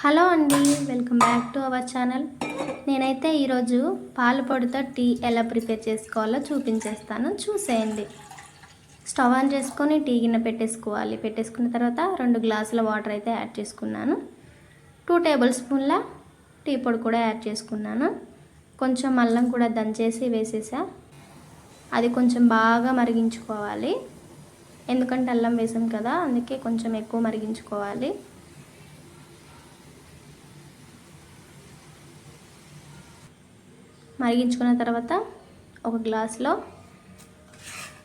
Hello అండి, welcome back to our channel. నేనైతే ఈరోజు పాల పొడితో టీ ఎలా ప్రిపేర్ చేసుకోవాలో చూపించేస్తాను, చూసేయండి. స్టవ్ ఆన్ చేసుకొని టీ గిన్నె పెట్టేసుకోవాలి. పెట్టేసుకున్న తర్వాత 2 గ్లాసుల వాటర్ అయితే యాడ్ చేసుకున్నాను. 2 టేబుల్ స్పూన్ల టీ పొడి కూడా యాడ్ చేసుకున్నాను. కొంచెం అల్లం కూడా దంచేసి వేసేసా. అది కొంచెం బాగా మరిగించుకోవాలి, ఎందుకంటే అల్లం వేసాం కదా, అందుకే కొంచెం ఎక్కువ మరిగించుకోవాలి. మరిగించుకున్న తర్వాత ఒక గ్లాస్లో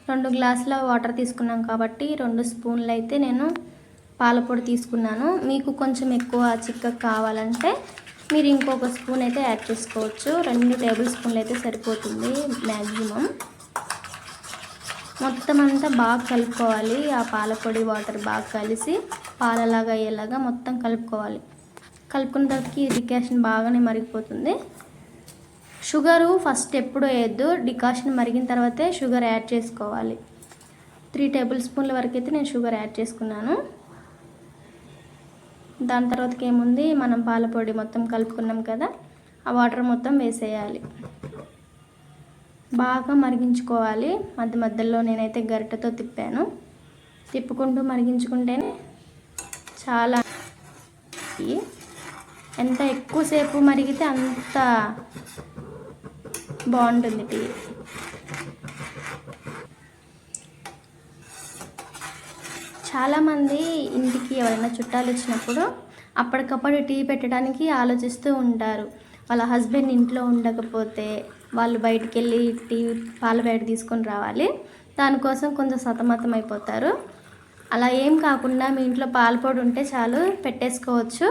2 గ్లాసుల వాటర్ తీసుకున్నాం కాబట్టి 2 స్పూన్లు అయితే నేను పాలపొడి తీసుకున్నాను. మీకు కొంచెం ఎక్కువ చిక్కగా కావాలంటే మీరు ఇంకొక స్పూన్ అయితే యాడ్ చేసుకోవచ్చు. 2 టేబుల్ స్పూన్లు అయితే సరిపోతుంది మ్యాక్సిమం. మొత్తం అంతా బాగా కలుపుకోవాలి. ఆ పాలపొడి వాటర్ బాగా కలిసి పాలలాగా అయ్యేలాగా మొత్తం కలుపుకోవాలి. కలుపుకున్న తర్వాతకి డికాషన్ బాగానే మరిగిపోతుంది. షుగరు ఫస్ట్ ఎప్పుడు వేయద్దు, డికాషన్ మరిగిన తర్వాతే షుగర్ యాడ్ చేసుకోవాలి. 3 టేబుల్ స్పూన్ల వరకు అయితే నేను షుగర్ యాడ్ చేసుకున్నాను. దాని తర్వాతకి ఏముంది, మనం పాలపొడి మొత్తం కలుపుకున్నాం కదా, ఆ వాటర్ మొత్తం వేసేయాలి. బాగా మరిగించుకోవాలి. మధ్య మధ్యలో నేనైతే గరిటెతో తిప్పాను. తిప్పుకుంటూ మరిగించుకుంటేనే చాలా, ఎంత ఎక్కువసేపు మరిగితే అంత బాగుంటుంది టీ. చాలామంది ఇంటికి ఎవరైనా చుట్టాలు వచ్చినప్పుడు అప్పటికప్పుడు టీ పెట్టడానికి ఆలోచిస్తూ ఉంటారు. వాళ్ళ హస్బెండ్ ఇంట్లో ఉండకపోతే వాళ్ళు బయటికి వెళ్ళి పాల బయట తీసుకొని రావాలి. దానికోసం కొంచెం సతమతం అయిపోతారు. అలా ఏం కాకుండా మీ ఇంట్లో పాల పొడి ఉంటే చాలు, పెట్టేసుకోవచ్చు.